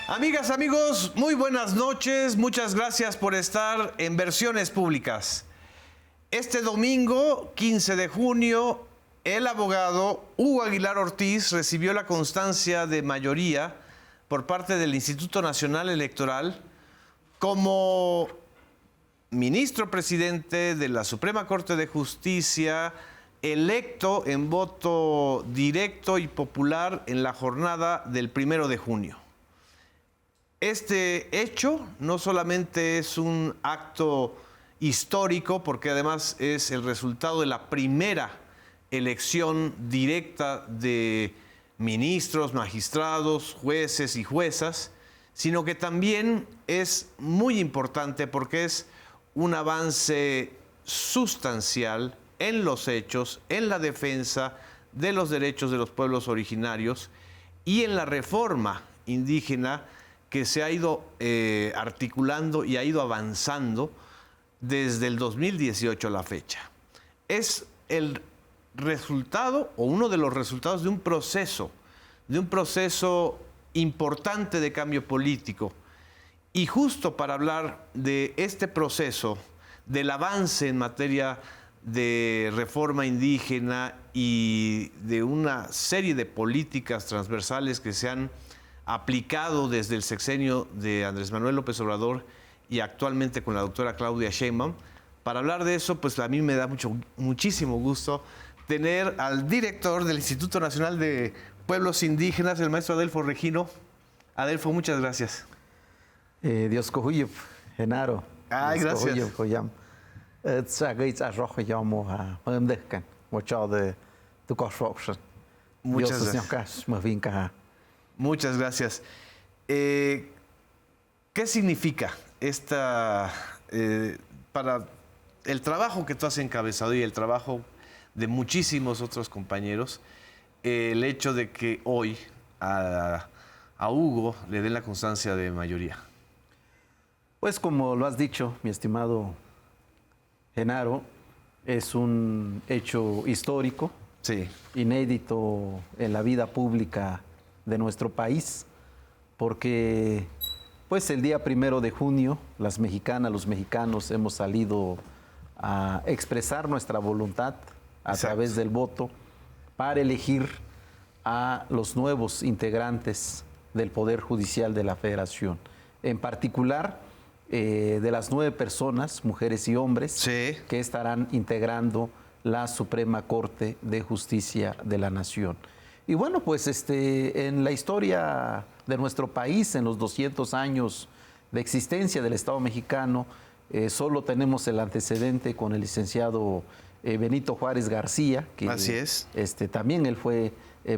Amigas, amigos, muy buenas noches. Muchas gracias por estar en Versiones Públicas. Este domingo, 15 de junio, el abogado Hugo Aguilar Ortiz recibió la constancia de mayoría por parte del Instituto Nacional Electoral como ministro presidente de la Suprema Corte de Justicia, electo en voto directo y popular en la jornada del 1 de junio. Este hecho no solamente es un acto histórico, porque además es el resultado de la primera elección directa de ministros, magistrados, jueces y juezas, sino que también es muy importante porque es un avance sustancial en los hechos, en la defensa de los derechos de los pueblos originarios y en la reforma indígena que se ha ido articulando y ha ido avanzando desde el 2018 a la fecha. Es el resultado o uno de los resultados de un proceso importante de cambio político. Y justo para hablar de este proceso, del avance en materia de reforma indígena y de una serie de políticas transversales que se han aplicado desde el sexenio de Andrés Manuel López Obrador y actualmente con la doctora Claudia Sheinbaum. Para hablar de eso, pues a mí me da muchísimo gusto tener al director del Instituto Nacional de Pueblos Indígenas, el maestro Adelfo Regino. Adelfo, muchas gracias. Dios cojuyo, Genaro. Ay, gracias. Muchas gracias. Muchas gracias. ¿Qué significa para el trabajo que tú has encabezado y el trabajo de muchísimos otros compañeros, el hecho de que hoy a Hugo le den la constancia de mayoría? Pues como lo has dicho, mi estimado Genaro, es un hecho histórico, sí, inédito en la vida pública de nuestro país, porque pues el día 1 de junio las mexicanas, los mexicanos hemos salido a expresar nuestra voluntad a través del voto para elegir a los nuevos integrantes del Poder Judicial de la Federación. En particular, de las 9 personas, mujeres y hombres, sí, que estarán integrando la Suprema Corte de Justicia de la Nación. Y bueno, pues en la historia de nuestro país, en los 200 años de existencia del Estado mexicano, solo tenemos el antecedente con el licenciado Benito Juárez García, que así es. También él fue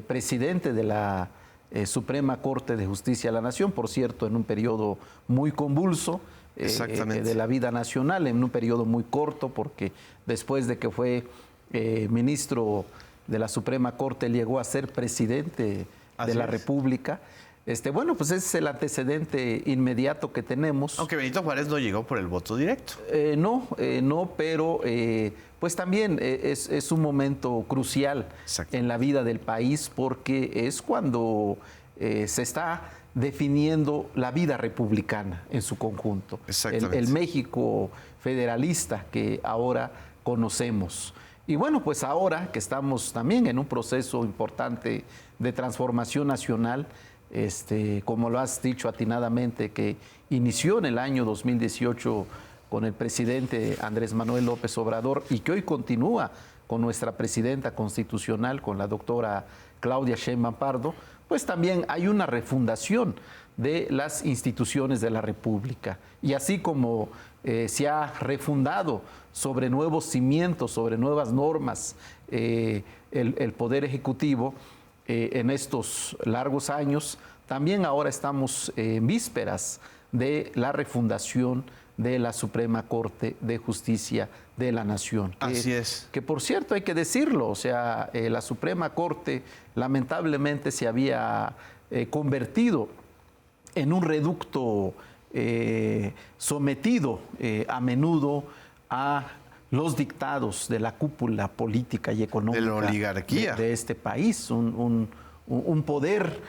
presidente de la Suprema Corte de Justicia de la Nación, por cierto, en un periodo muy convulso de la vida nacional, en un periodo muy corto, porque después de que fue ministro de la Suprema Corte llegó a ser presidente de la República. Bueno, pues ese es el antecedente inmediato que tenemos. Aunque Benito Juárez no llegó por el voto directo. No, pero pues también es un momento crucial en la vida del país, porque es cuando se está definiendo la vida republicana en su conjunto. El México federalista que ahora conocemos. Y bueno, pues ahora que estamos también en un proceso importante de transformación nacional, como lo has dicho atinadamente, que inició en el año 2018 con el presidente Andrés Manuel López Obrador y que hoy continúa con nuestra presidenta constitucional, con la doctora Claudia Sheinbaum Pardo, pues también hay una refundación de las instituciones de la República. Y así como se ha refundado sobre nuevos cimientos, sobre nuevas normas, el Poder Ejecutivo en estos largos años, también ahora estamos en vísperas de la refundación de la Suprema Corte de Justicia de la Nación. Así es. Que por cierto hay que decirlo, o sea, la Suprema Corte lamentablemente se había convertido en un reducto sometido a menudo a los dictados de la cúpula política y económica de la oligarquía de este país, un un poder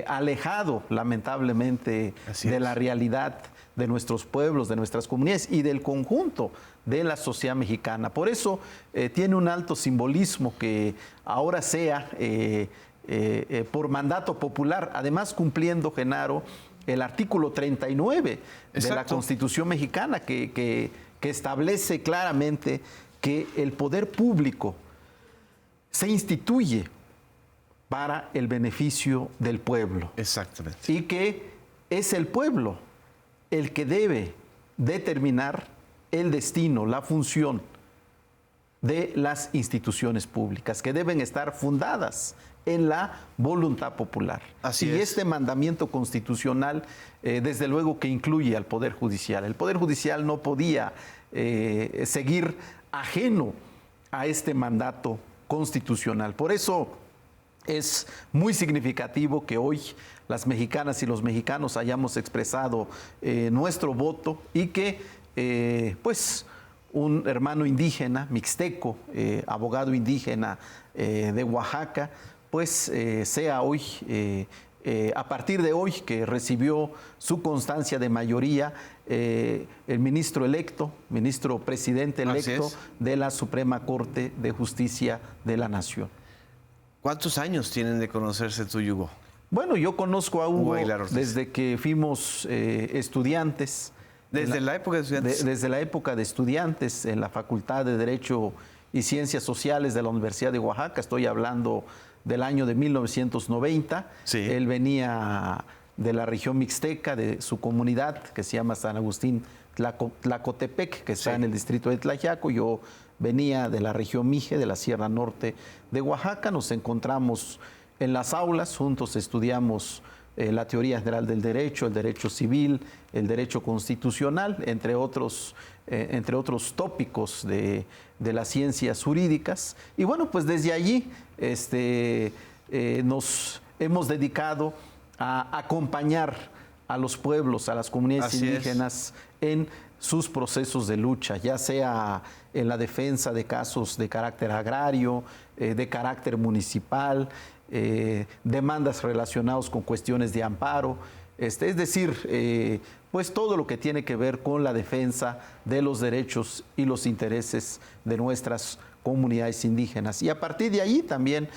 alejado, lamentablemente, de la realidad de nuestros pueblos, de nuestras comunidades y del conjunto de la sociedad mexicana. Por eso tiene un alto simbolismo que ahora sea por mandato popular, además cumpliendo, Genaro, el artículo 39 de la Constitución mexicana que establece claramente que el poder público se instituye para el beneficio del pueblo. Exactamente. Y que es el pueblo el que debe determinar el destino, la función de las instituciones públicas, que deben estar fundadas en la voluntad popular. Así es. Este mandamiento constitucional, desde luego que incluye al Poder Judicial. El Poder Judicial no podía seguir ajeno a este mandato constitucional. Por eso es muy significativo que hoy las mexicanas y los mexicanos hayamos expresado nuestro voto y que pues un hermano indígena, mixteco, abogado indígena de Oaxaca, pues sea hoy, a partir de hoy que recibió su constancia de mayoría, el ministro electo, ministro presidente electo de la Suprema Corte de Justicia de la Nación. ¿Cuántos años tienen de conocerse tú y Hugo? Bueno, yo conozco a Hugo desde que fuimos estudiantes. ¿Desde la época de estudiantes? Desde la época de estudiantes en la Facultad de Derecho y Ciencias Sociales de la Universidad de Oaxaca. Estoy hablando del año de 1990. Sí. Él venía de la región mixteca, de su comunidad, que se llama San Agustín Tlacotepec, que está en el distrito de Tlaxiaco. Yo venía de la región Mije, de la Sierra Norte de Oaxaca. Nos encontramos en las aulas, juntos estudiamos la teoría general del derecho, el derecho civil, el derecho constitucional, entre otros tópicos de las ciencias jurídicas. Y bueno, pues desde allí nos hemos dedicado a acompañar a los pueblos, a las comunidades indígenas en sus procesos de lucha, ya sea en la defensa de casos de carácter agrario, de carácter municipal, demandas relacionadas con cuestiones de amparo, es decir, pues todo lo que tiene que ver con la defensa de los derechos y los intereses de nuestras comunidades indígenas. Y a partir de ahí también,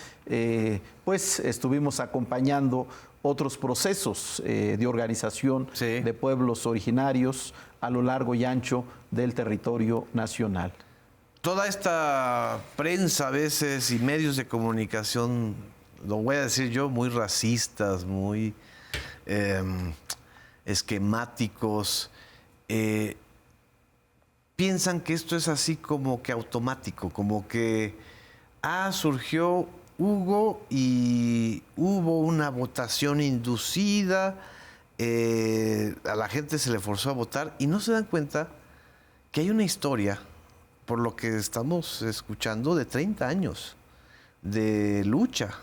pues estuvimos acompañando otros procesos de organización de pueblos originarios a lo largo y ancho del territorio nacional. Toda esta prensa a veces y medios de comunicación, lo voy a decir yo, muy racistas, muy esquemáticos, piensan que esto es así como que automático, como que surgió Hugo y hubo una votación inducida, a la gente se le forzó a votar y no se dan cuenta que hay una historia, por lo que estamos escuchando, de 30 años de lucha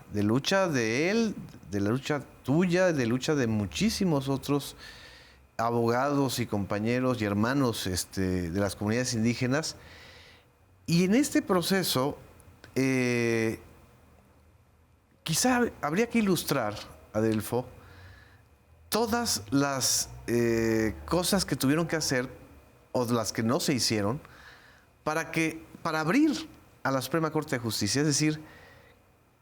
de él, de la lucha tuya, de lucha de muchísimos otros abogados y compañeros y hermanos de las comunidades indígenas. Y en este proceso, quizá habría que ilustrar, Adelfo, todas las cosas que tuvieron que hacer o las que no se hicieron para abrir a la Suprema Corte de Justicia. Es decir,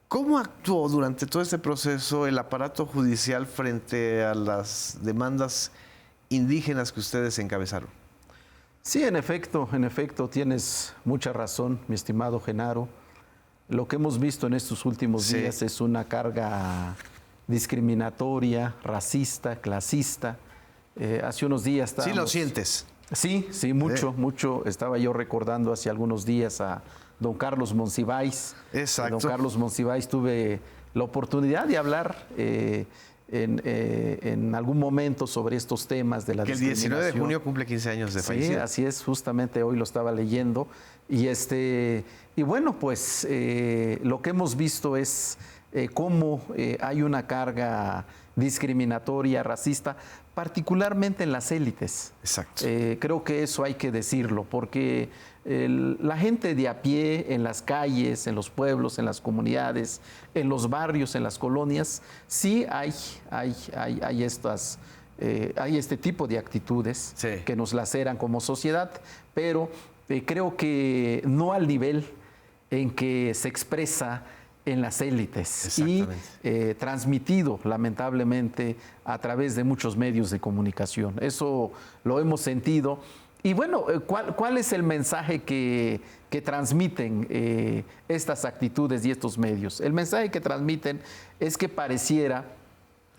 ¿cómo actuó durante todo este proceso el aparato judicial frente a las demandas indígenas que ustedes encabezaron? Sí, en efecto, tienes mucha razón, mi estimado Genaro. Lo que hemos visto en estos últimos días es una carga discriminatoria, racista, clasista. Hace unos días estábamos... Sí, lo sientes. Sí, mucho. Estaba yo recordando hace algunos días a don Carlos Monsiváis. Exacto. Don Carlos Monsiváis, tuve la oportunidad de hablar en algún momento sobre estos temas de la discriminación. Que el 19 de junio cumple 15 años de fallecido. Sí, así es, justamente hoy lo estaba leyendo. Y bueno, pues lo que hemos visto es cómo hay una carga discriminatoria, racista, particularmente en las élites. Exacto. Creo que eso hay que decirlo, porque la gente de a pie en las calles, en los pueblos, en las comunidades, en los barrios, en las colonias, sí hay este tipo de actitudes que nos laceran como sociedad, pero creo que no al nivel en que se expresa en las élites y transmitido lamentablemente a través de muchos medios de comunicación. Eso lo hemos sentido. Y bueno, ¿cuál es el mensaje que transmiten estas actitudes y estos medios? El mensaje que transmiten es que pareciera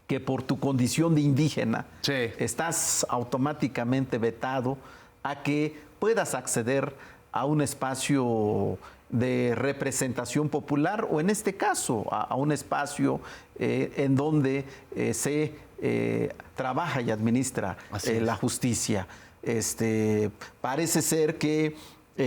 que por tu condición de indígena estás automáticamente vetado a que puedas acceder a un espacio de representación popular o en este caso a un espacio en donde se trabaja y administra la justicia. Parece ser que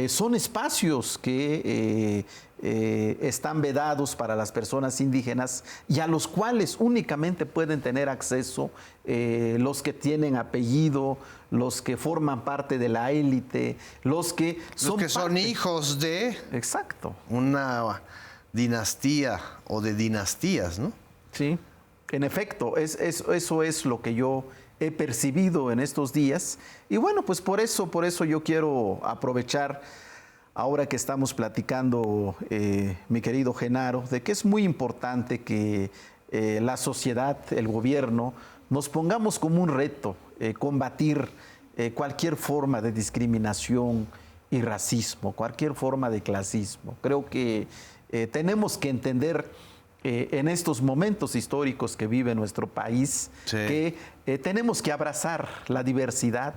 son espacios que están vedados para las personas indígenas y a los cuales únicamente pueden tener acceso los que tienen apellido, los que forman parte de la élite, los que son hijos de una dinastía o de dinastías, ¿no? Sí, en efecto, eso es lo que yo he percibido en estos días. Y bueno, pues por eso yo quiero aprovechar, ahora que estamos platicando, mi querido Genaro, de que es muy importante que la sociedad, el gobierno, nos pongamos como un reto combatir cualquier forma de discriminación y racismo, cualquier forma de clasismo. Creo que tenemos que entender en estos momentos históricos que vive nuestro país, que tenemos que abrazar la diversidad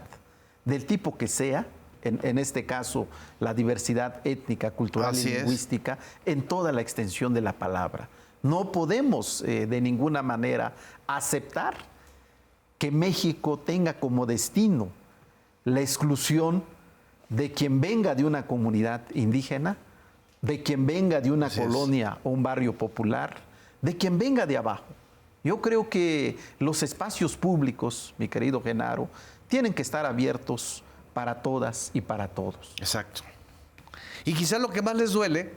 del tipo que sea, en este caso la diversidad étnica, cultural y lingüística, en toda la extensión de la palabra. No podemos de ninguna manera aceptar que México tenga como destino la exclusión de quien venga de una comunidad indígena, de quien venga de una colonia o un barrio popular, de quien venga de abajo. Yo creo que los espacios públicos, mi querido Genaro, tienen que estar abiertos para todas y para todos. Exacto. Y quizás lo que más les duele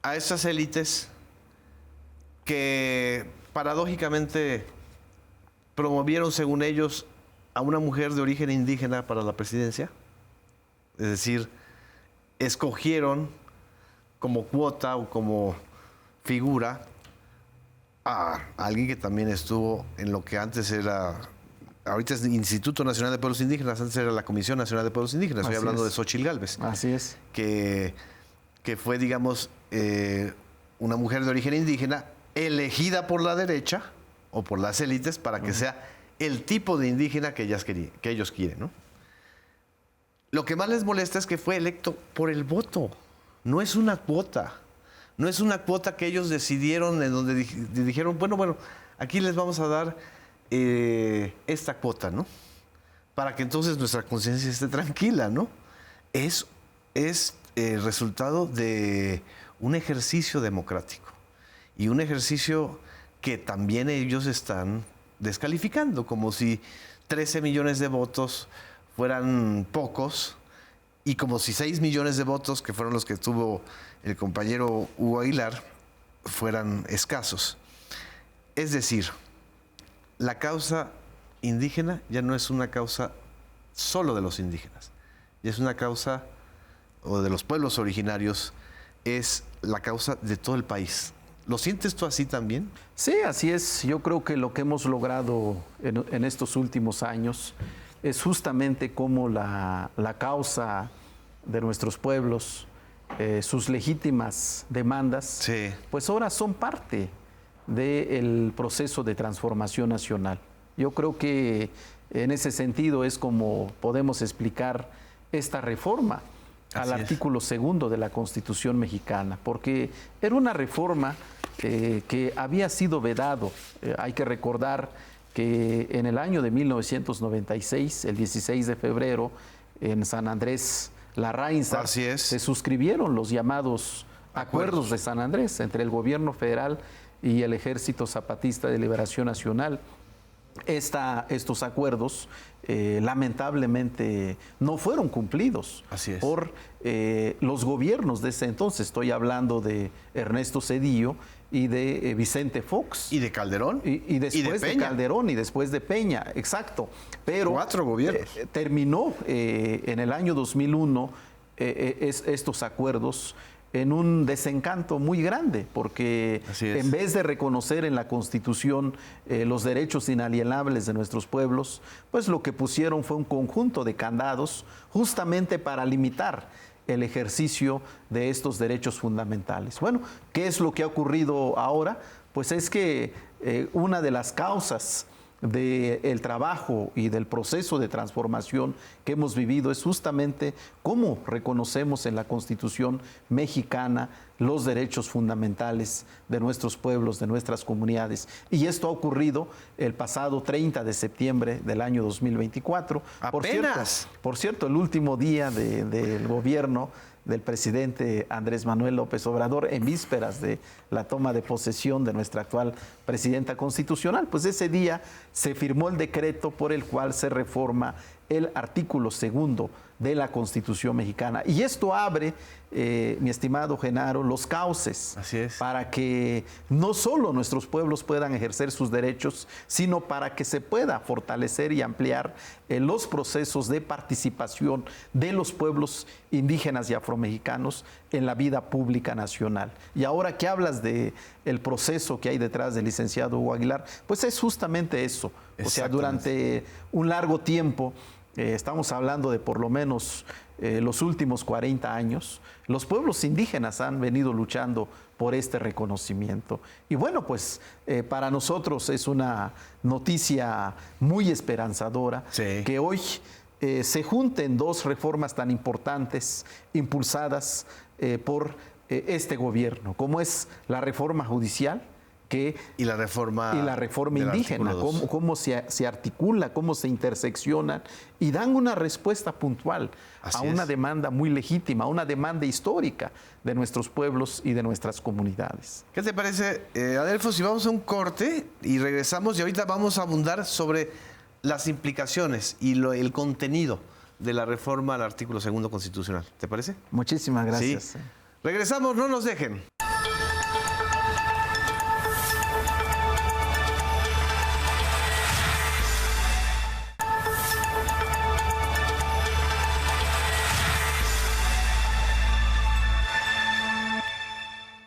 a estas élites que paradójicamente promovieron, según ellos, a una mujer de origen indígena para la presidencia, es decir, escogieron como cuota o como figura a alguien que también estuvo en lo que antes era, ahorita es el Instituto Nacional de Pueblos Indígenas, antes era la Comisión Nacional de Pueblos Indígenas, estoy hablando de Xóchitl Gálvez. Así es. Que fue, digamos, una mujer de origen indígena elegida por la derecha o por las élites para que sea el tipo de indígena que ellos quieren, ¿no? Lo que más les molesta es que fue electo por el voto. No es una cuota. No es una cuota que ellos decidieron, en donde dijeron, bueno, aquí les vamos a dar esta cuota, ¿no? Para que entonces nuestra conciencia esté tranquila, ¿no? Es el resultado de un ejercicio democrático y un ejercicio que también ellos están descalificando, como si 13 millones de votos fueran pocos y como si 6 millones de votos, que fueron los que tuvo el compañero Hugo Aguilar, fueran escasos. Es decir, la causa indígena ya no es una causa solo de los indígenas, ya es una causa, o de los pueblos originarios, es la causa de todo el país. ¿Lo sientes tú así también? Sí, así es. Yo creo que lo que hemos logrado en estos últimos años es justamente cómo la causa de nuestros pueblos, sus legítimas demandas, pues ahora son parte del proceso de transformación nacional. Yo creo que en ese sentido es como podemos explicar esta reforma al artículo 2 de la Constitución mexicana, porque era una reforma que había sido vedado. Hay que recordar que en el año de 1996, el 16 de febrero, en San Andrés Larraínzar, se suscribieron los llamados Acuerdos de San Andrés entre el gobierno federal y el Ejército Zapatista de Liberación Nacional. estos acuerdos lamentablemente no fueron cumplidos por los gobiernos de ese entonces. Estoy hablando de Ernesto Zedillo y de Vicente Fox. ¿Y de Calderón? Y después de Calderón y después de Peña, exacto. Pero 4 gobiernos. Terminó en el año 2001 estos acuerdos en un desencanto muy grande, porque en vez de reconocer en la Constitución los derechos inalienables de nuestros pueblos, pues lo que pusieron fue un conjunto de candados justamente para limitar el ejercicio de estos derechos fundamentales. Bueno, ¿qué es lo que ha ocurrido ahora? Pues es que una de las causas del trabajo y del proceso de transformación que hemos vivido es justamente cómo reconocemos en la Constitución mexicana los derechos fundamentales de nuestros pueblos, de nuestras comunidades. Y esto ha ocurrido el pasado 30 de septiembre del año 2024. ¡Apenas! Por cierto, el último día del gobierno del presidente Andrés Manuel López Obrador, en vísperas de la toma de posesión de nuestra actual presidenta constitucional. Pues ese día se firmó el decreto por el cual se reforma el artículo 2 de la Constitución mexicana. Y esto abre, mi estimado Genaro, los cauces para que no solo nuestros pueblos puedan ejercer sus derechos, sino para que se pueda fortalecer y ampliar los procesos de participación de los pueblos indígenas y afromexicanos en la vida pública nacional. Y ahora que hablas de el proceso que hay detrás del licenciado Hugo Aguilar, pues es justamente eso. O sea, durante un largo tiempo, estamos hablando de por lo menos los últimos 40 años, los pueblos indígenas han venido luchando por este reconocimiento. Y bueno, pues para nosotros es una noticia muy esperanzadora que hoy se junten dos reformas tan importantes impulsadas por este gobierno, como es la reforma judicial y la reforma indígena, cómo se articula, cómo se interseccionan y dan una respuesta puntual a una demanda muy legítima, a una demanda histórica de nuestros pueblos y de nuestras comunidades. ¿Qué te parece, Adelfo, si vamos a un corte y regresamos y ahorita vamos a abundar sobre las implicaciones y el contenido de la reforma al artículo 2 constitucional? ¿Te parece? Muchísimas gracias. Sí. Regresamos, no nos dejen.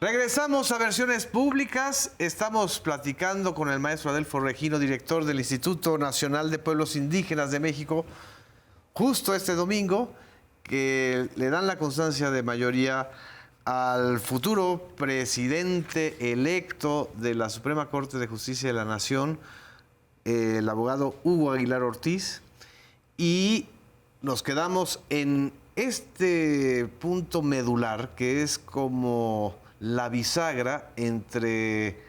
Regresamos a Versiones Públicas. Estamos platicando con el maestro Adelfo Regino, director del Instituto Nacional de Pueblos Indígenas de México, justo este domingo, que le dan la constancia de mayoría al futuro presidente electo de la Suprema Corte de Justicia de la Nación, el abogado Hugo Aguilar Ortiz. Y nos quedamos en este punto medular, que es como la bisagra entre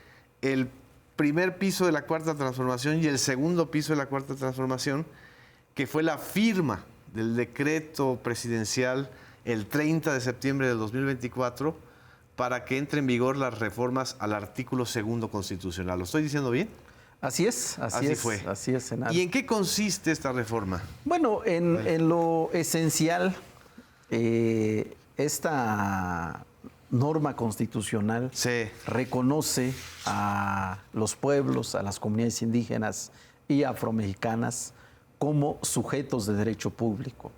el primer piso de la Cuarta Transformación y el segundo piso de la Cuarta Transformación, que fue la firma del decreto presidencial el 30 de septiembre del 2024 para que entre en vigor las reformas al artículo 2 constitucional. ¿Lo estoy diciendo bien? Así es, así fue. Así es, Senado. ¿Y en qué consiste esta reforma? Bueno, en lo esencial, esta norma constitucional reconoce a los pueblos, a las comunidades indígenas y afromexicanas como sujetos de derecho público,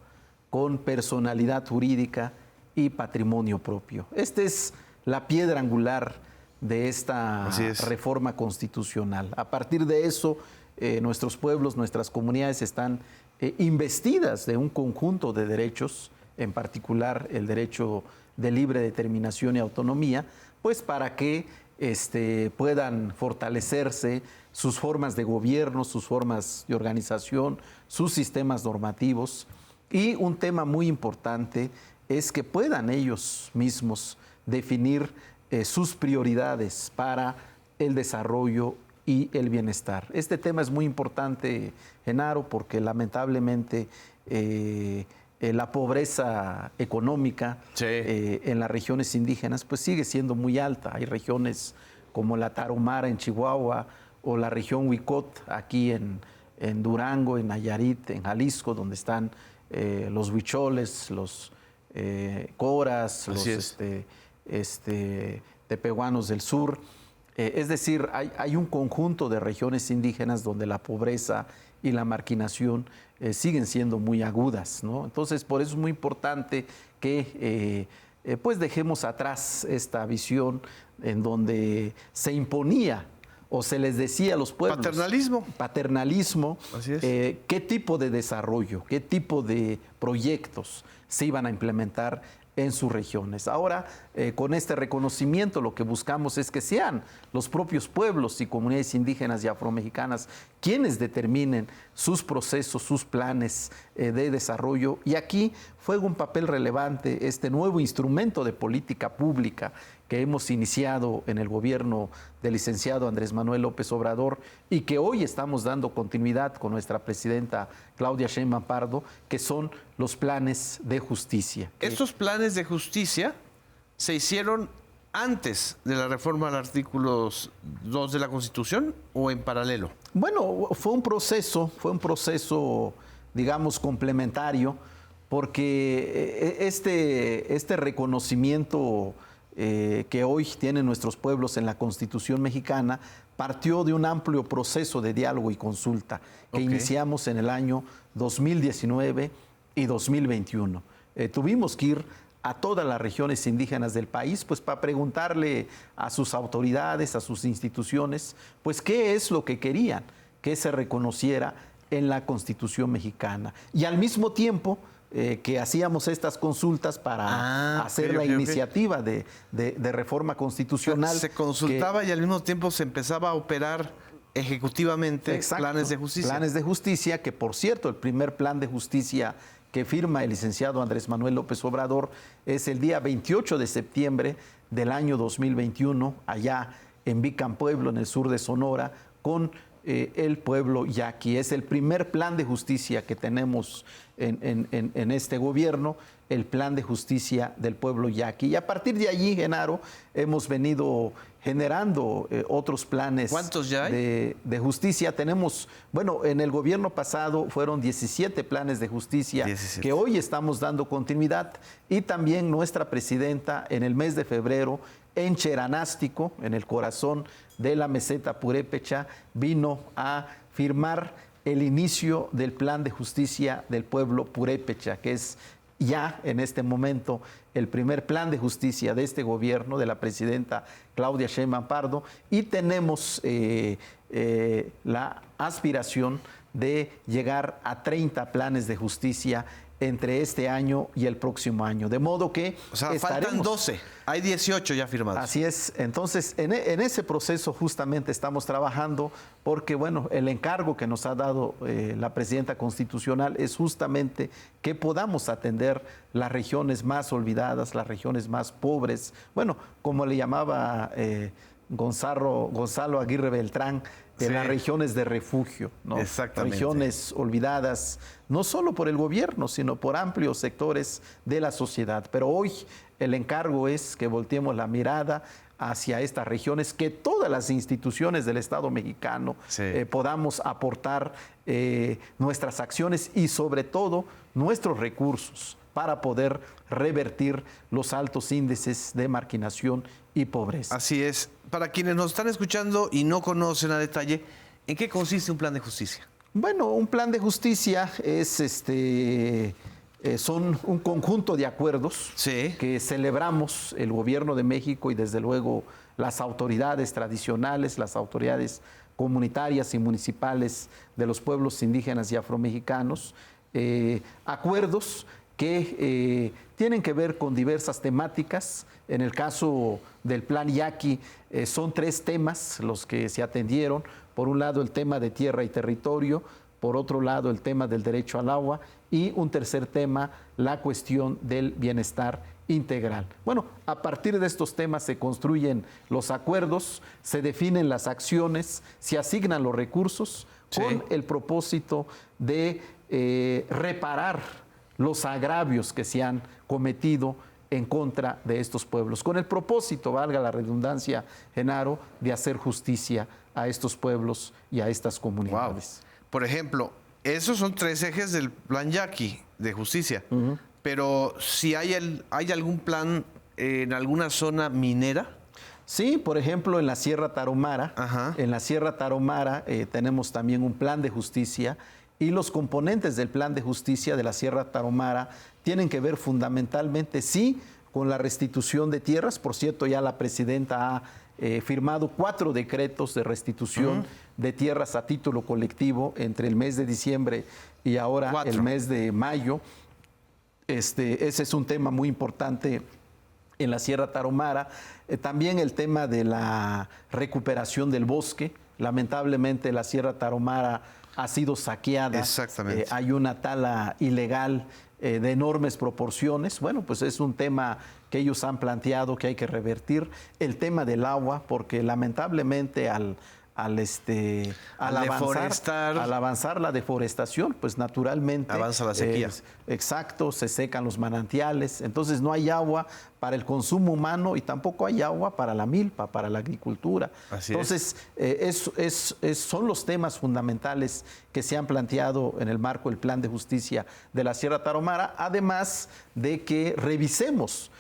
con personalidad jurídica y patrimonio propio. Esta es la piedra angular de esta reforma constitucional. A partir de eso, nuestros pueblos, nuestras comunidades están investidas de un conjunto de derechos, en particular el derecho de libre determinación y autonomía, pues para que puedan fortalecerse sus formas de gobierno, sus formas de organización, sus sistemas normativos. Y un tema muy importante es que puedan ellos mismos definir sus prioridades para el desarrollo y el bienestar. Este tema es muy importante, Genaro, porque lamentablemente la pobreza económica en las regiones indígenas pues sigue siendo muy alta. Hay regiones como la Tarahumara en Chihuahua o la región Huicot, aquí en Durango, en Nayarit, en Jalisco, donde están los huicholes, los coras, los tepehuanos del sur. Es decir, hay un conjunto de regiones indígenas donde la pobreza y la marginación siguen siendo muy agudas, ¿no? Entonces, por eso es muy importante que pues dejemos atrás esta visión en donde se imponía o se les decía a los pueblos. Paternalismo. Así es. ¿Qué tipo de desarrollo, qué tipo de proyectos se iban a implementar en sus regiones? Ahora, con este reconocimiento, lo que buscamos es que sean los propios pueblos y comunidades indígenas y afromexicanas quienes determinen sus procesos, sus planes de desarrollo. Y aquí juega un papel relevante este nuevo instrumento de política pública que hemos iniciado en el gobierno del licenciado Andrés Manuel López Obrador y que hoy estamos dando continuidad con nuestra presidenta Claudia Sheinbaum Pardo, que son los planes de justicia. Estos planes de justicia se hicieron antes de la reforma al artículo 2 de la Constitución o en paralelo. Bueno, fue un proceso, digamos, complementario, porque este reconocimiento que hoy tienen nuestros pueblos en la Constitución mexicana partió de un amplio proceso de diálogo y consulta que iniciamos en el año 2019 y 2021. Tuvimos que ir a todas las regiones indígenas del país, pues para preguntarle a sus autoridades, a sus instituciones, pues qué es lo que querían que se reconociera en la Constitución mexicana. Y al mismo tiempo que hacíamos estas consultas para hacer la iniciativa de reforma constitucional. Se consultaba y al mismo tiempo se empezaba a operar ejecutivamente. Exacto, planes de justicia. Planes de justicia, que por cierto, el primer plan de justicia que firma el licenciado Andrés Manuel López Obrador es el día 28 de septiembre del año 2021, allá en Vicán Pueblo, en el sur de Sonora, con el pueblo yaqui. Es el primer plan de justicia que tenemos en este gobierno, el plan de justicia del pueblo yaqui. Y a partir de allí, Genaro, hemos venido generando otros planes. ¿Cuántos ya hay? De justicia. Tenemos, bueno, en el gobierno pasado fueron 17 planes de justicia 17. Que hoy estamos dando continuidad. Y también nuestra presidenta en el mes de febrero en Cheranástico, en el corazón de la meseta purépecha, vino a firmar el inicio del plan de justicia del pueblo purépecha, que es ya en este momento el primer plan de justicia de este gobierno, de la presidenta Claudia Sheinbaum Pardo, y tenemos la aspiración de llegar a 30 planes de justicia entre este año y el próximo año. De modo que faltan 12, hay 18 ya firmados. Así es. Entonces, en ese proceso justamente estamos trabajando porque, bueno, el encargo que nos ha dado la presidenta constitucional es justamente que podamos atender las regiones más olvidadas, las regiones más pobres, bueno, como le llamaba Gonzalo Aguirre Beltrán, las regiones de refugio, ¿no? Exactamente. Regiones olvidadas, no solo por el gobierno, sino por amplios sectores de la sociedad. Pero hoy el encargo es que volteemos la mirada hacia estas regiones, que todas las instituciones del Estado mexicano podamos aportar nuestras acciones y sobre todo nuestros recursos para poder revertir los altos índices de marginación y pobreza. Así es. Para quienes nos están escuchando y no conocen a detalle, ¿en qué consiste un plan de justicia? Bueno, un plan de justicia es son un conjunto de acuerdos que celebramos el gobierno de México y desde luego las autoridades tradicionales, las autoridades comunitarias y municipales de los pueblos indígenas y afromexicanos, acuerdos que tienen que ver con diversas temáticas. En el caso del Plan Yaqui son 3 temas los que se atendieron. Por un lado el tema de tierra y territorio, por otro lado el tema del derecho al agua y un tercer tema, la cuestión del bienestar integral. Bueno, a partir de estos temas se construyen los acuerdos, se definen las acciones, se asignan los recursos con el propósito de reparar los agravios que se han cometido en contra de estos pueblos, con el propósito, valga la redundancia, Genaro, de hacer justicia a estos pueblos y a estas comunidades. Wow. Por ejemplo, esos son 3 ejes del plan Yaqui de justicia, pero si hay algún plan en alguna zona minera. Sí, por ejemplo, en la Sierra Tarahumara, tenemos también un plan de justicia, y los componentes del plan de justicia de la Sierra Tarahumara tienen que ver fundamentalmente, sí, con la restitución de tierras. Por cierto, ya la presidenta ha firmado 4 decretos de restitución de tierras a título colectivo entre el mes de diciembre y ahora el mes de mayo. Ese es un tema muy importante en la Sierra Tarahumara. También el tema de la recuperación del bosque. Lamentablemente la Sierra Tarahumara ha sido saqueada. Exactamente. Hay una tala ilegal de enormes proporciones. Bueno, pues es un tema que ellos han planteado que hay que revertir. El tema del agua, porque lamentablemente al avanzar la deforestación, pues naturalmente avanza la sequía. Exacto, se secan los manantiales, entonces no hay agua para el consumo humano y tampoco hay agua para la milpa, para la agricultura. Entonces, son los temas fundamentales que se han planteado en el marco del Plan de Justicia de la Sierra Tarahumara, además de que revisemos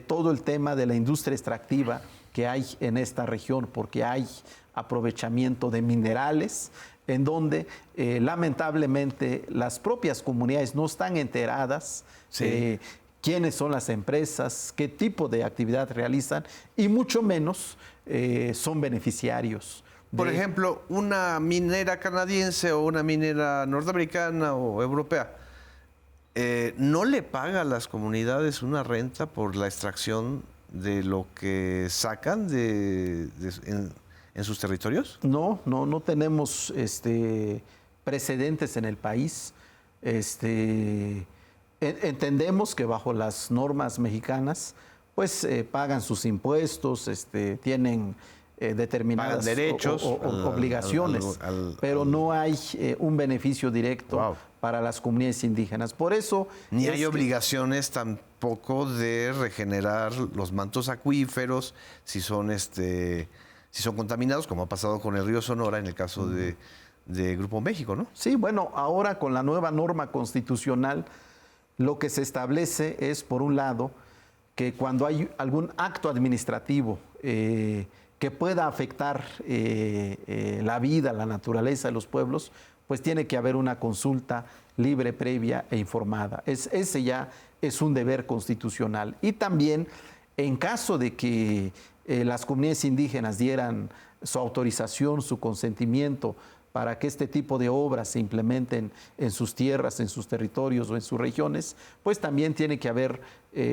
todo el tema de la industria extractiva que hay en esta región, porque hay aprovechamiento de minerales, en donde lamentablemente las propias comunidades no están enteradas quiénes son las empresas, qué tipo de actividad realizan y mucho menos son beneficiarios. Por ejemplo, una minera canadiense o una minera norteamericana o europea, ¿no le paga a las comunidades una renta por la extracción de lo que sacan en sus territorios? No tenemos precedentes en el país. Entendemos que bajo las normas mexicanas, pues pagan sus impuestos, tienen determinadas derechos, obligaciones, pero no hay un beneficio directo para las comunidades indígenas. Por eso ni hay obligaciones tampoco de regenerar los mantos acuíferos si son contaminados, como ha pasado con el río Sonora en el caso de Grupo México, ¿no? Sí, bueno, ahora con la nueva norma constitucional, lo que se establece es, por un lado, que cuando hay algún acto administrativo que pueda afectar la vida, la naturaleza de los pueblos, pues tiene que haber una consulta libre, previa e informada. Ese ya es un deber constitucional. Y también, en caso de que las comunidades indígenas dieran su autorización, su consentimiento para que este tipo de obras se implementen en sus tierras, en sus territorios o en sus regiones, pues también tiene que haber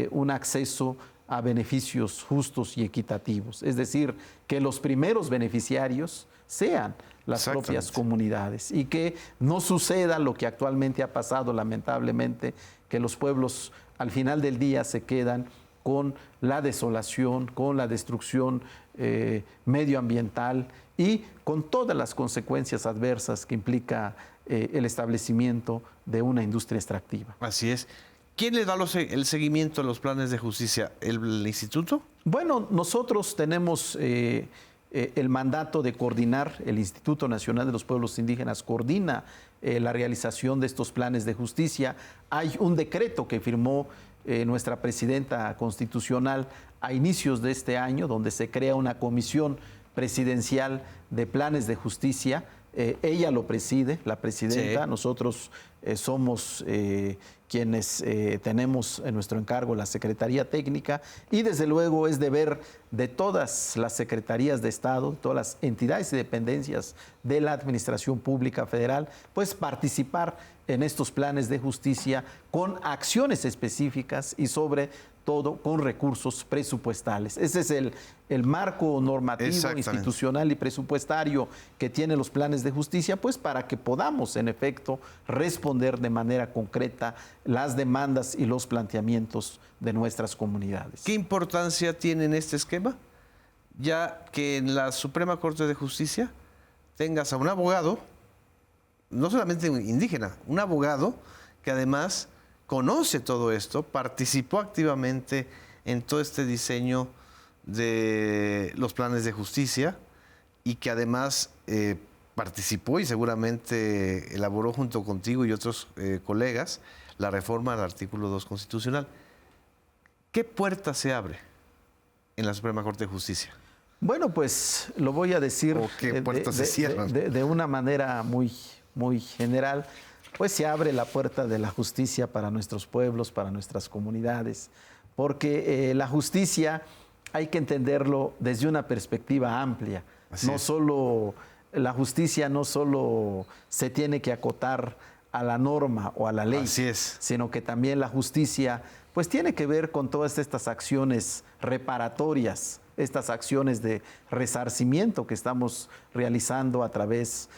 un acceso a beneficios justos y equitativos. Es decir, que los primeros beneficiarios sean las propias comunidades y que no suceda lo que actualmente ha pasado, lamentablemente, que los pueblos al final del día se quedan con la desolación, con la destrucción medioambiental y con todas las consecuencias adversas que implica el establecimiento de una industria extractiva. Así es. ¿Quién le da el seguimiento a los planes de justicia? ¿El instituto? Bueno, nosotros tenemos el mandato de coordinar, el Instituto Nacional de los Pueblos Indígenas coordina la realización de estos planes de justicia. Hay un decreto que firmó nuestra presidenta constitucional a inicios de este año, donde se crea una comisión presidencial de planes de justicia. Ella lo preside, la presidenta. Sí. Nosotros somos quienes tenemos en nuestro encargo la Secretaría Técnica y desde luego es deber de todas las secretarías de Estado, todas las entidades y dependencias de la Administración Pública Federal, pues participar en estos planes de justicia con acciones específicas y sobre todo con recursos presupuestales. Ese es el marco normativo, institucional y presupuestario que tienen los planes de justicia, pues para que podamos en efecto responder de manera concreta las demandas y los planteamientos de nuestras comunidades. ¿Qué importancia tiene en este esquema? Ya que en la Suprema Corte de Justicia tengas a un abogado, no solamente indígena, un abogado que además conoce todo esto, participó activamente en todo este diseño de los planes de justicia y que además participó y seguramente elaboró junto contigo y otros colegas la reforma al artículo 2 constitucional. ¿Qué puerta se abre en la Suprema Corte de Justicia? Bueno, pues lo voy a decir ¿O qué puertas se cierran? De una manera muy general. Pues se abre la puerta de la justicia para nuestros pueblos, para nuestras comunidades, porque la justicia hay que entenderlo desde una perspectiva amplia. La justicia no solo se tiene que acotar a la norma o a la ley, sino que también la justicia pues tiene que ver con todas estas acciones reparatorias, estas acciones de resarcimiento que estamos realizando a través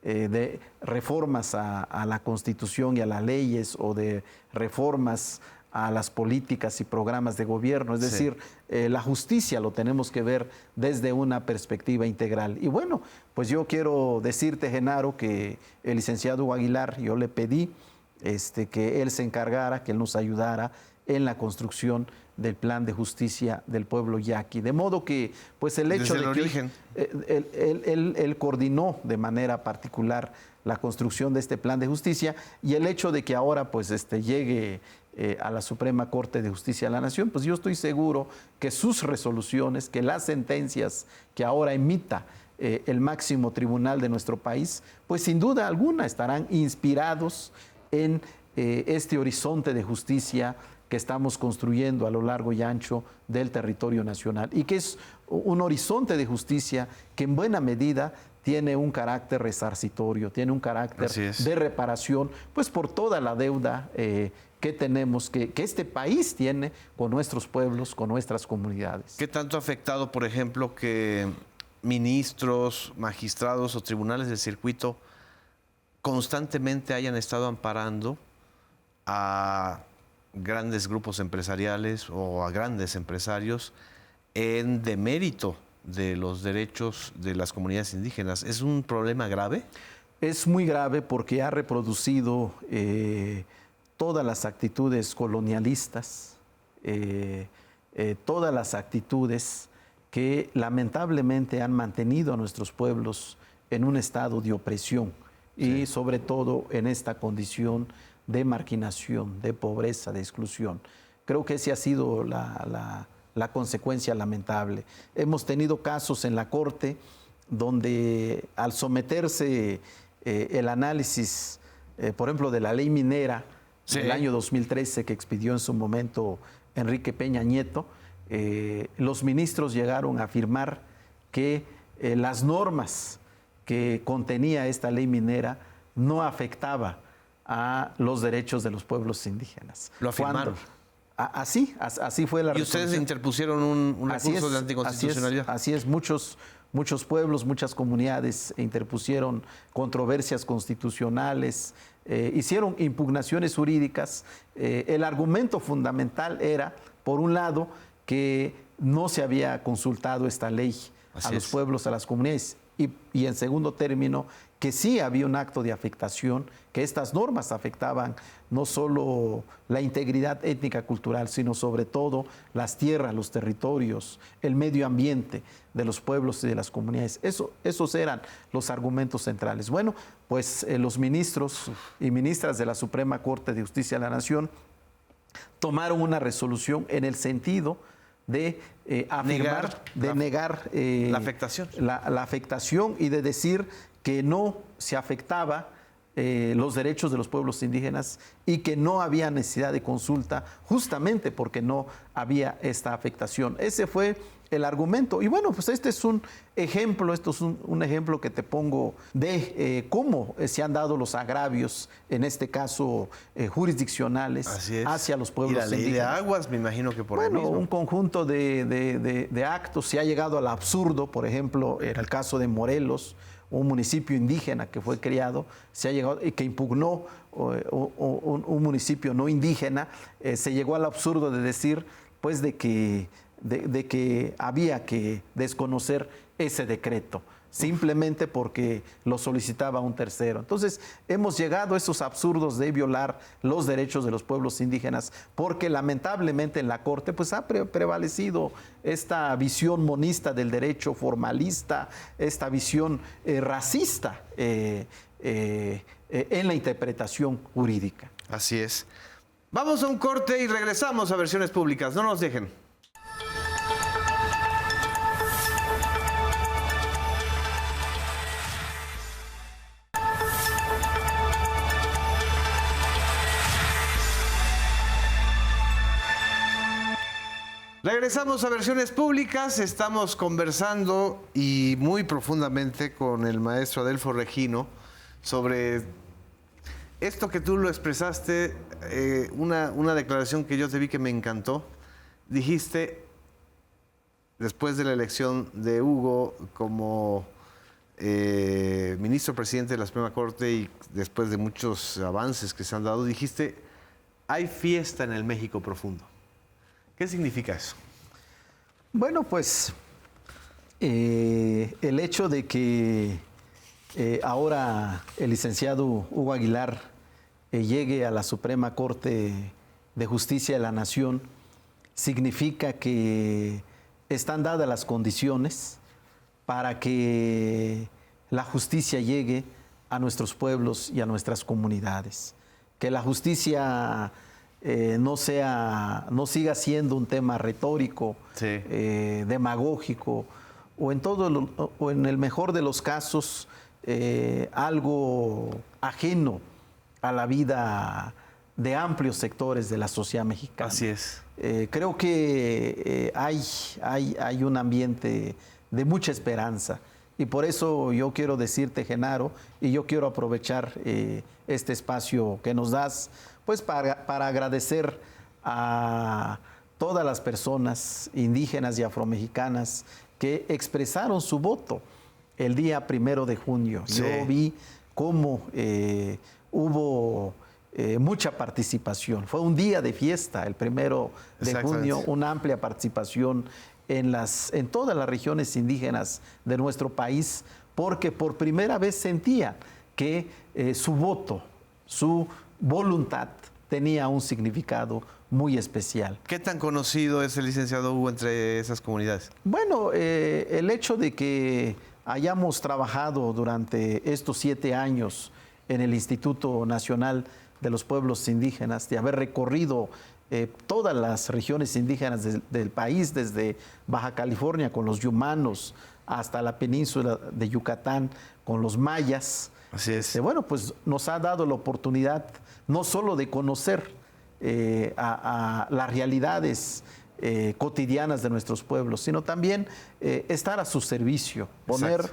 de reformas a la Constitución y a las leyes, o de reformas a las políticas y programas de gobierno. Es decir, la justicia lo tenemos que ver desde una perspectiva integral. Y bueno, pues yo quiero decirte, Genaro, que el licenciado Hugo Aguilar, yo le pedí que él se encargara, que él nos ayudara en la construcción del plan de justicia del pueblo yaqui. De modo que, pues el hecho de que él coordinó de manera particular la construcción de este plan de justicia, y el hecho de que ahora pues llegue a la Suprema Corte de Justicia de la Nación, pues yo estoy seguro que sus resoluciones, que las sentencias que ahora emita el máximo tribunal de nuestro país, pues sin duda alguna estarán inspirados en este horizonte de justicia que estamos construyendo a lo largo y ancho del territorio nacional, y que es un horizonte de justicia que en buena medida tiene un carácter resarcitorio, tiene un carácter de reparación, pues por toda la deuda que tenemos, que este país tiene con nuestros pueblos, con nuestras comunidades. ¿Qué tanto ha afectado, por ejemplo, que ministros, magistrados o tribunales del circuito constantemente hayan estado amparando a grandes grupos empresariales o a grandes empresarios en demérito de los derechos de las comunidades indígenas? ¿Es un problema grave? Es muy grave porque ha reproducido todas las actitudes colonialistas, todas las actitudes que lamentablemente han mantenido a nuestros pueblos en un estado de opresión y sobre todo en esta condición de marginación, de pobreza, de exclusión. Creo que esa ha sido la consecuencia lamentable. Hemos tenido casos en la Corte donde al someterse el análisis, por ejemplo, de la ley minera del año 2013 que expidió en su momento Enrique Peña Nieto, los ministros llegaron a afirmar que las normas que contenía esta ley minera no afectaba a los derechos de los pueblos indígenas. ¿Lo afirmaron? Así fue la resolución. ¿Y ustedes interpusieron un recurso de anticonstitucionalidad? Así es, muchos pueblos, muchas comunidades interpusieron controversias constitucionales, hicieron impugnaciones jurídicas. El argumento fundamental era, por un lado, que no se había consultado esta ley a los pueblos, a las comunidades, y en segundo término, que sí había un acto de afectación, que estas normas afectaban no solo la integridad étnica cultural, sino sobre todo las tierras, los territorios, el medio ambiente de los pueblos y de las comunidades. Esos eran los argumentos centrales. Bueno, pues los ministros y ministras de la Suprema Corte de Justicia de la Nación tomaron una resolución en el sentido de afirmar, negar la afectación. La afectación, y de decir que no se afectaba los derechos de los pueblos indígenas y que no había necesidad de consulta justamente porque no había esta afectación. Ese fue el argumento. Y bueno, pues este es un ejemplo, un ejemplo que te pongo de cómo se han dado los agravios, en este caso jurisdiccionales, hacia los pueblos indígenas. Y la ley de aguas, me imagino que por ahí mismo. Un conjunto de actos. Se ha llegado al absurdo, por ejemplo, en el caso de Morelos, un municipio indígena que fue creado, se ha llegado y que impugnó un municipio no indígena, se llegó al absurdo de decir, pues, de que había que desconocer ese decreto. simplemente porque lo solicitaba un tercero. Entonces, hemos llegado a esos absurdos de violar los derechos de los pueblos indígenas, porque lamentablemente en la Corte pues ha prevalecido esta visión monista del derecho, formalista, esta visión racista en la interpretación jurídica. Así es. Vamos a un corte y regresamos a Versiones Públicas. No nos dejen. Regresamos a Versiones Públicas, estamos conversando y muy profundamente con el maestro Adelfo Regino sobre esto que tú lo expresaste, una declaración que yo te vi que me encantó. Dijiste, después de la elección de Hugo como ministro presidente de la Suprema Corte y después de muchos avances que se han dado, dijiste, hay fiesta en el México profundo. ¿Qué significa eso? Bueno, pues el hecho de que ahora el licenciado Hugo Aguilar llegue a la Suprema Corte de Justicia de la Nación significa que están dadas las condiciones para que la justicia llegue a nuestros pueblos y a nuestras comunidades. Que la justicia no siga siendo un tema retórico, sí, demagógico, o en el mejor de los casos, algo ajeno a la vida de amplios sectores de la sociedad mexicana. Así es. Creo que hay un ambiente de mucha esperanza. Y por eso yo quiero decirte, Genaro, y yo quiero aprovechar este espacio que nos das, pues para agradecer a todas las personas indígenas y afromexicanas que expresaron su voto el día 1 de junio. Sí. Yo vi cómo hubo mucha participación. Fue un día de fiesta, el 1 de junio, una amplia participación en todas las regiones indígenas de nuestro país, porque por primera vez sentían que su voto, su voluntad tenía un significado muy especial. ¿Qué tan conocido es el licenciado Hugo entre esas comunidades? Bueno, el hecho de que hayamos trabajado durante estos 7 años en el Instituto Nacional de los Pueblos Indígenas, de haber recorrido todas las regiones indígenas del país, desde Baja California con los yumanos hasta la península de Yucatán con los mayas. Así es. Bueno, pues nos ha dado la oportunidad no solo de conocer a las realidades cotidianas de nuestros pueblos, sino también estar a su servicio, poner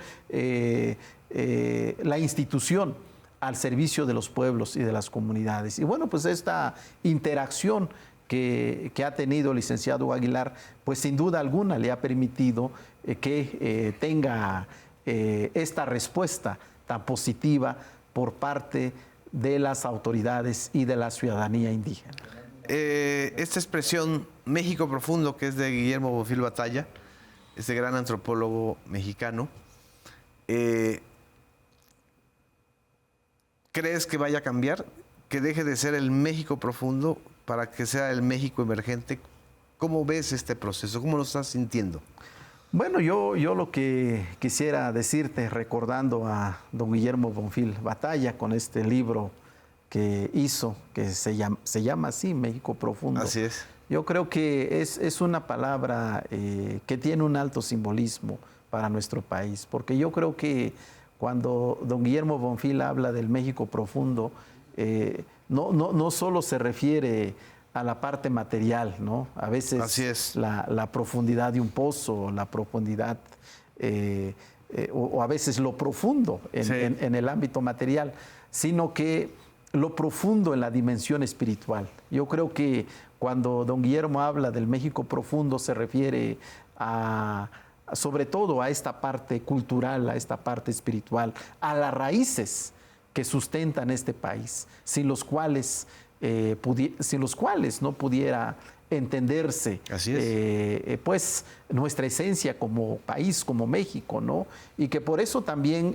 la institución al servicio de los pueblos y de las comunidades. Y bueno, pues esta interacción que ha tenido el licenciado Aguilar, pues sin duda alguna le ha permitido que tenga esta respuesta tan positiva por parte de las autoridades y de la ciudadanía indígena. Esta expresión México profundo, que es de Guillermo Bonfil Batalla, este gran antropólogo mexicano, ¿crees que vaya a cambiar? ¿Que deje de ser el México profundo para que sea el México emergente? ¿Cómo ves este proceso? ¿Cómo lo estás sintiendo? Bueno, yo lo que quisiera decirte, recordando a don Guillermo Bonfil Batalla con este libro que hizo, que se llama así, México Profundo. Así es. Yo creo que es una palabra que tiene un alto simbolismo para nuestro país, porque yo creo que cuando don Guillermo Bonfil habla del México profundo, no solo se refiere a la parte material, ¿no? A veces la profundidad de un pozo, la profundidad, o a veces lo profundo en el ámbito material, sino que lo profundo en la dimensión espiritual. Yo creo que cuando don Guillermo habla del México profundo se refiere sobre todo a esta parte cultural, a esta parte espiritual, a las raíces que sustentan este país, sin los cuales no pudiera entenderse pues nuestra esencia como país, como México, ¿no? Y que por eso también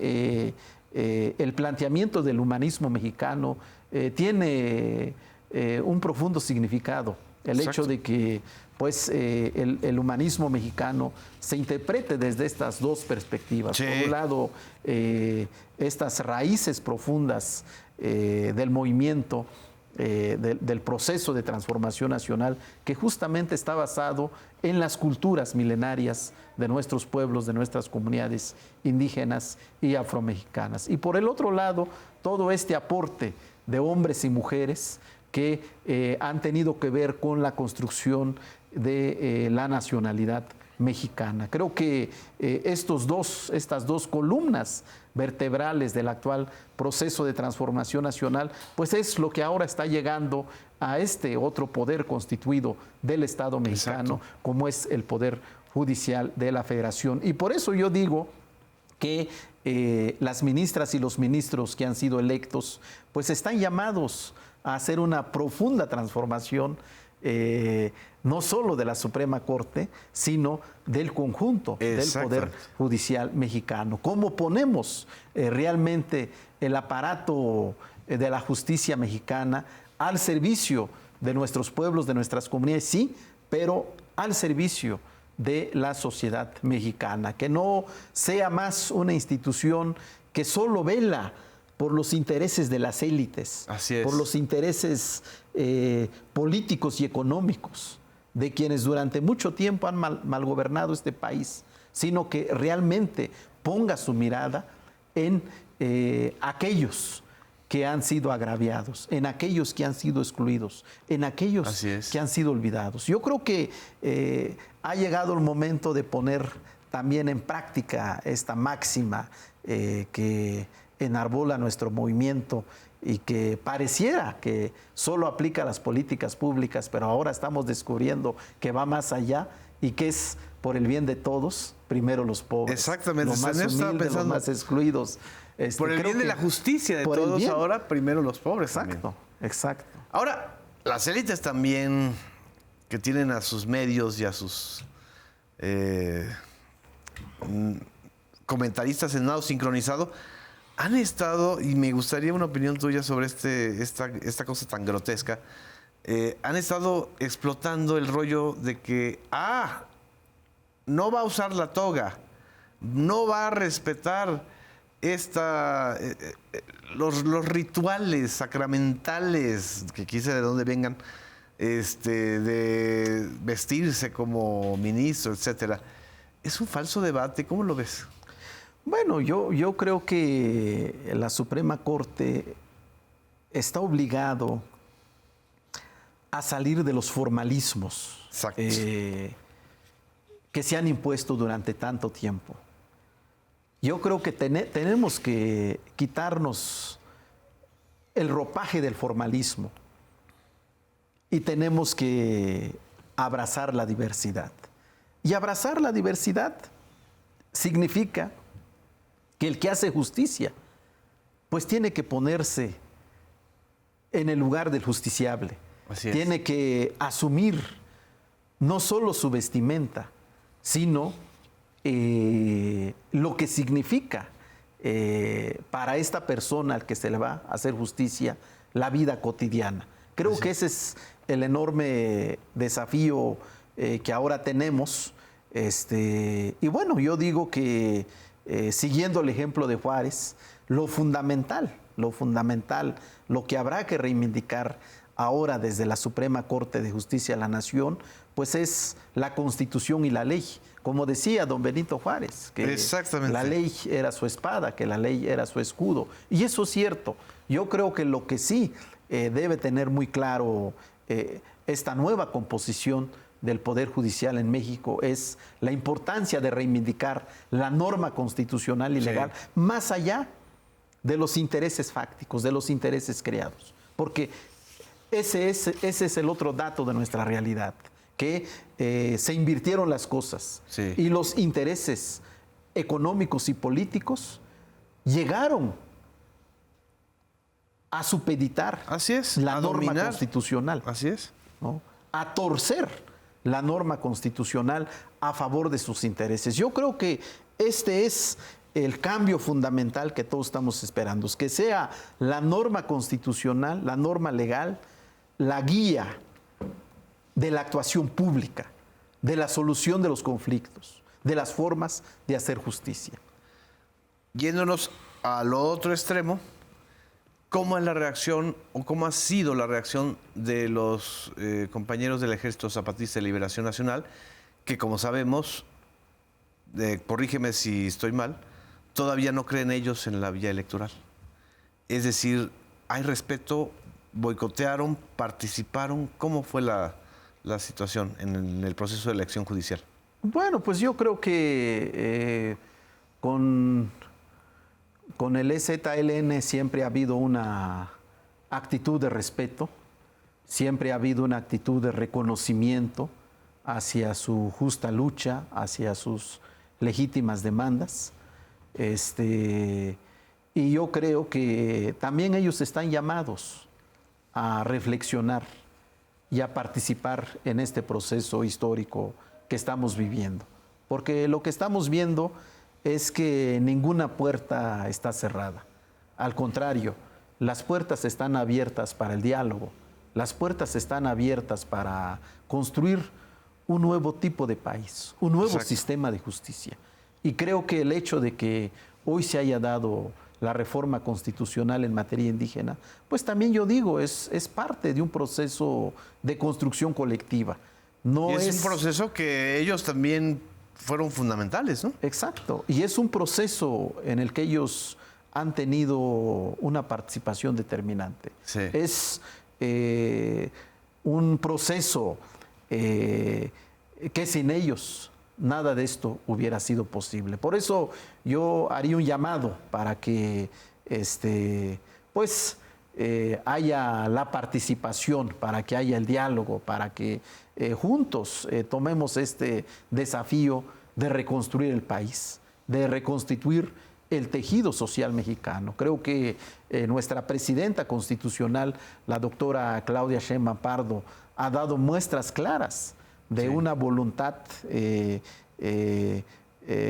el planteamiento del humanismo mexicano tiene un profundo significado. El hecho de que pues el humanismo mexicano se interprete desde estas dos perspectivas. Sí. Por un lado, estas raíces profundas del movimiento, del proceso de transformación nacional, que justamente está basado en las culturas milenarias de nuestros pueblos, de nuestras comunidades indígenas y afromexicanas. Y por el otro lado, todo este aporte de hombres y mujeres que han tenido que ver con la construcción de la nacionalidad mexicana. Creo que estas dos columnas vertebrales del actual proceso de transformación nacional, pues es lo que ahora está llegando a este otro poder constituido del Estado mexicano, exacto, como es el Poder Judicial de la Federación. Y por eso yo digo que las ministras y los ministros que han sido electos, pues están llamados a hacer una profunda transformación, no solo de la Suprema Corte, sino del conjunto del Poder Judicial mexicano. ¿Cómo ponemos realmente el aparato de la justicia mexicana al servicio de nuestros pueblos, de nuestras comunidades? Sí, pero al servicio de la sociedad mexicana, que no sea más una institución que solo vela por los intereses de las élites, por los intereses políticos y económicos de quienes durante mucho tiempo han malgobernado este país, sino que realmente ponga su mirada en aquellos que han sido agraviados, en aquellos que han sido excluidos, en aquellos que han sido olvidados. Yo creo que ha llegado el momento de poner también en práctica esta máxima que enarbola nuestro movimiento y que pareciera que solo aplica a las políticas públicas, pero ahora estamos descubriendo que va más allá y que es por el bien de todos, primero los pobres, exactamente, los más humildes, los más excluidos. Por el bien de la justicia de todos, ahora primero los pobres. Exacto, exacto. Ahora, las élites también, que tienen a sus medios y a sus comentaristas en nado sincronizado, han estado, y me gustaría una opinión tuya sobre esta cosa tan grotesca, han estado explotando el rollo de que, no va a usar la toga, no va a respetar los rituales sacramentales, que quise de dónde vengan, de vestirse como ministro, etcétera. Es un falso debate, ¿cómo lo ves? Bueno, yo creo que la Suprema Corte está obligado a salir de los formalismos que se han impuesto durante tanto tiempo. Yo creo que tenemos que quitarnos el ropaje del formalismo y tenemos que abrazar la diversidad. Y abrazar la diversidad significa que el que hace justicia, pues tiene que ponerse en el lugar del justiciable. Tiene que asumir no solo su vestimenta, sino lo que significa para esta persona al que se le va a hacer justicia la vida cotidiana. Creo que ese es el enorme desafío que ahora tenemos. Y bueno, yo digo que siguiendo el ejemplo de Juárez, lo fundamental, lo que habrá que reivindicar ahora desde la Suprema Corte de Justicia de la Nación, pues es la Constitución y la ley. Como decía don Benito Juárez, que la ley era su espada, que la ley era su escudo. Y eso es cierto. Yo creo que lo que sí debe tener muy claro esta nueva composición del Poder Judicial en México es la importancia de reivindicar la norma constitucional y legal más allá de los intereses fácticos, de los intereses creados. Porque ese es el otro dato de nuestra realidad, que se invirtieron las cosas y los intereses económicos y políticos llegaron a supeditar Así es, la norma constitucional. Así es. ¿No? a torcer la norma constitucional a favor de sus intereses. Yo creo que este es el cambio fundamental que todos estamos esperando, es que sea la norma constitucional, la norma legal, la guía de la actuación pública, de la solución de los conflictos, de las formas de hacer justicia. Yéndonos al otro extremo, ¿cómo es la reacción o cómo ha sido la reacción de los compañeros del Ejército Zapatista de Liberación Nacional, que como sabemos, corrígeme si estoy mal, todavía no creen ellos en la vía electoral? Es decir, ¿hay respeto? ¿Boicotearon? ¿Participaron? ¿Cómo fue la situación en el proceso de elección judicial? Bueno, pues yo creo que con el EZLN siempre ha habido una actitud de respeto, siempre ha habido una actitud de reconocimiento hacia su justa lucha, hacia sus legítimas demandas. Y yo creo que también ellos están llamados a reflexionar y a participar en este proceso histórico que estamos viviendo. Porque lo que estamos viendo es que ninguna puerta está cerrada. Al contrario, las puertas están abiertas para el diálogo, las puertas están abiertas para construir un nuevo tipo de país, un nuevo sistema de justicia. Y creo que el hecho de que hoy se haya dado la reforma constitucional en materia indígena, pues también yo digo, es parte de un proceso de construcción colectiva. No es un proceso que ellos también fueron fundamentales, ¿no? Exacto, y es un proceso en el que ellos han tenido una participación determinante. Sí. Es un proceso que sin ellos nada de esto hubiera sido posible. Por eso yo haría un llamado para que haya la participación, para que haya el diálogo, para que juntos tomemos este desafío de reconstruir el país, de reconstituir el tejido social mexicano. Creo que nuestra presidenta constitucional, la doctora Claudia Sheinbaum Pardo, ha dado muestras claras de una voluntad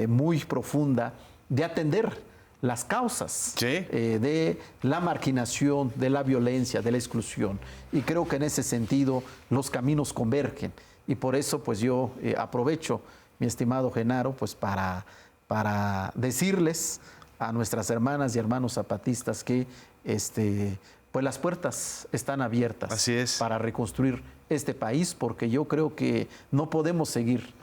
muy profunda de atender las causas de la marginación, de la violencia, de la exclusión. Y creo que en ese sentido los caminos convergen. Y por eso pues yo aprovecho, mi estimado Genaro, pues para decirles a nuestras hermanas y hermanos zapatistas que pues las puertas están abiertas. Así es. Para reconstruir este país, porque yo creo que no podemos seguir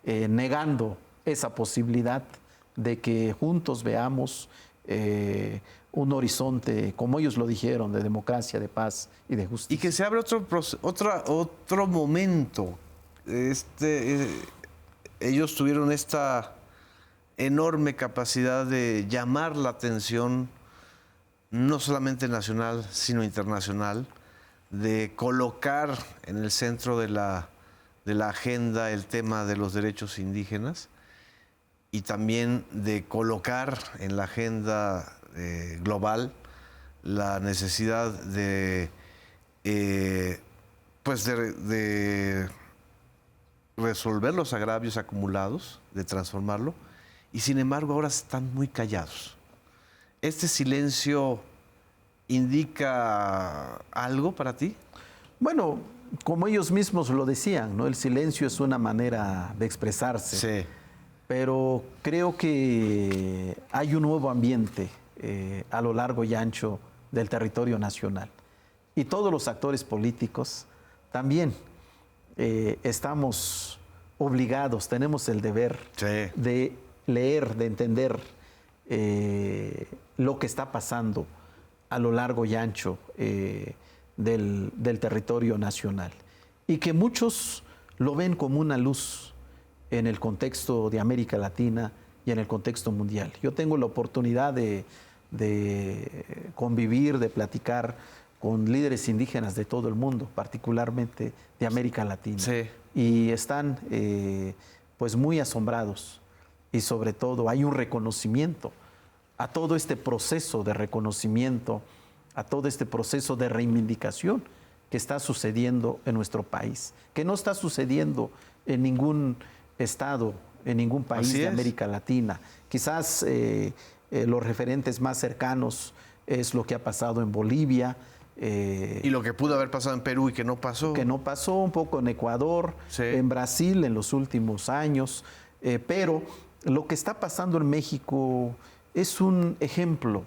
negando esa posibilidad de que juntos veamos un horizonte, como ellos lo dijeron, de democracia, de paz y de justicia. Y que se abre otro momento. Ellos tuvieron esta enorme capacidad de llamar la atención, no solamente nacional, sino internacional, de colocar en el centro de la agenda el tema de los derechos indígenas y también de colocar en la agenda global la necesidad de resolver los agravios acumulados, de transformarlo, y sin embargo ahora están muy callados. ¿Este silencio indica algo para ti? Bueno, como ellos mismos lo decían, ¿no? El silencio es una manera de expresarse. Sí. Pero creo que hay un nuevo ambiente a lo largo y ancho del territorio nacional. Y todos los actores políticos también estamos obligados, tenemos el deber de leer, de entender lo que está pasando a lo largo y ancho del territorio nacional. Y que muchos lo ven como una luz en el contexto de América Latina y en el contexto mundial. Yo tengo la oportunidad de convivir, de platicar con líderes indígenas de todo el mundo, particularmente de América Latina. Sí. Y están pues muy asombrados y sobre todo hay un reconocimiento a todo este proceso de reconocimiento, a todo este proceso de reivindicación que está sucediendo en nuestro país, que no está sucediendo en ningún estado, en ningún país de América Latina. Quizás los referentes más cercanos es lo que ha pasado en Bolivia. Y lo que pudo haber pasado en Perú y que no pasó. Que no pasó, un poco en Ecuador, en Brasil en los últimos años. Pero lo que está pasando en México es un ejemplo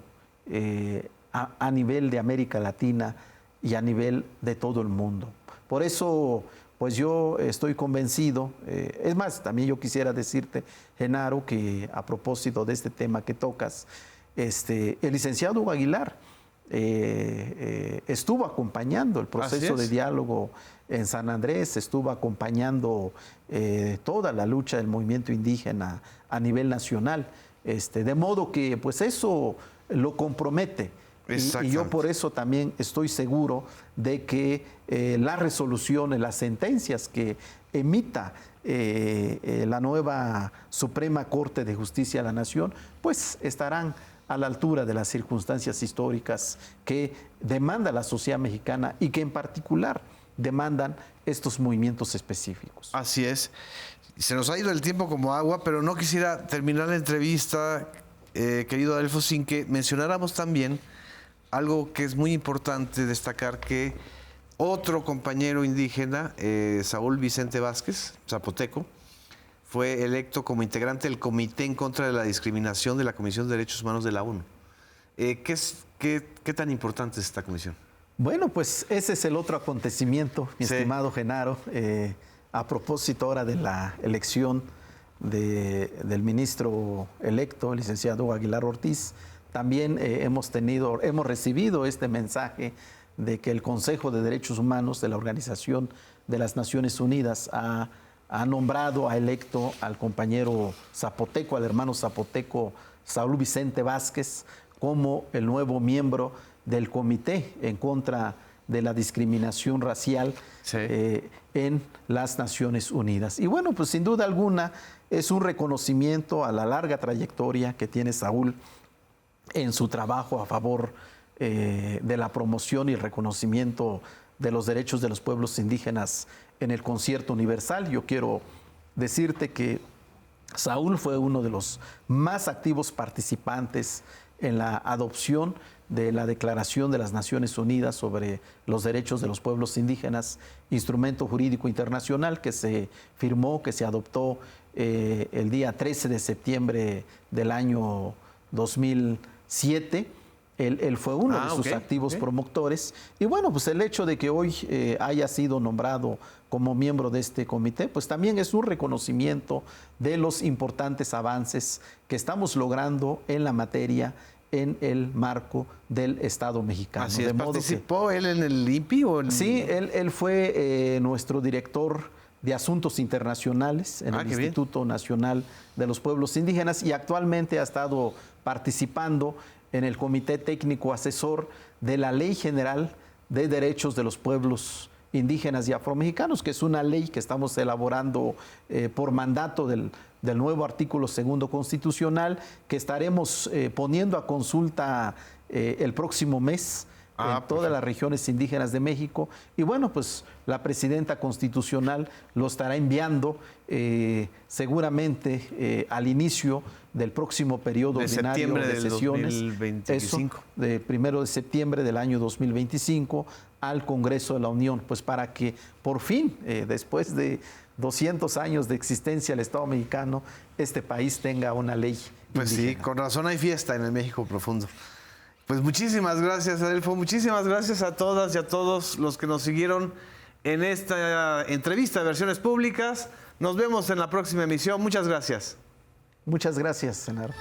a nivel de América Latina y a nivel de todo el mundo. Por eso, pues yo estoy convencido, es más, también yo quisiera decirte, Genaro, que a propósito de este tema que tocas, el licenciado Hugo Aguilar estuvo acompañando el proceso de diálogo en San Andrés, estuvo acompañando toda la lucha del movimiento indígena a nivel nacional, de modo que pues eso lo compromete. Y yo por eso también estoy seguro de que las resoluciones, las sentencias que emita la nueva Suprema Corte de Justicia de la Nación, pues estarán a la altura de las circunstancias históricas que demanda la sociedad mexicana y que en particular demandan estos movimientos específicos. Así es. Se nos ha ido el tiempo como agua, pero no quisiera terminar la entrevista, querido Adelfo, sin que mencionáramos también algo que es muy importante destacar, que otro compañero indígena, Saúl Vicente Vázquez, zapoteco, fue electo como integrante del Comité en contra de la Discriminación de la Comisión de Derechos Humanos de la ONU. ¿Qué tan importante es esta comisión? Bueno, pues ese es el otro acontecimiento, mi estimado Genaro. A propósito ahora de la elección del ministro electo, el licenciado Aguilar Ortiz, también hemos recibido este mensaje de que el Consejo de Derechos Humanos de la Organización de las Naciones Unidas ha nombrado, ha electo al compañero zapoteco, al hermano zapoteco Saúl Vicente Vázquez, como el nuevo miembro del Comité en contra de la discriminación racial en las Naciones Unidas. Y bueno, pues sin duda alguna es un reconocimiento a la larga trayectoria que tiene Saúl en su trabajo a favor de la promoción y el reconocimiento de los derechos de los pueblos indígenas en el Concierto Universal. Yo quiero decirte que Saúl fue uno de los más activos participantes en la adopción de la Declaración de las Naciones Unidas sobre los derechos de los pueblos indígenas, instrumento jurídico internacional que se firmó, que se adoptó el día 13 de septiembre del año 2007. Él fue uno de sus activos promotores. Y bueno, pues el hecho de que hoy haya sido nombrado como miembro de este comité, pues también es un reconocimiento de los importantes avances que estamos logrando en la materia en el marco del Estado mexicano. Así es. ¿Participó él en el INPI? Sí, él fue nuestro director de Asuntos Internacionales en el Instituto Nacional de los Pueblos Indígenas y actualmente ha estado participando en el Comité Técnico Asesor de la Ley General de Derechos de los Pueblos Indígenas y Afromexicanos, que es una ley que estamos elaborando por mandato del nuevo artículo 2º constitucional, que estaremos poniendo a consulta el próximo mes en todas las regiones indígenas de México. Y bueno, pues la presidenta constitucional lo estará enviando seguramente al inicio del próximo periodo ordinario de sesiones. 2025. De 1 de septiembre del año 2025 al Congreso de la Unión, pues para que por fin, después de 200 años de existencia del Estado mexicano, este país tenga una ley Pues indígena. Sí, con razón hay fiesta en el México profundo. Pues muchísimas gracias, Adelfo. Muchísimas gracias a todas y a todos los que nos siguieron en esta entrevista de Versiones Públicas. Nos vemos en la próxima emisión. Muchas gracias. Muchas gracias, Genaro.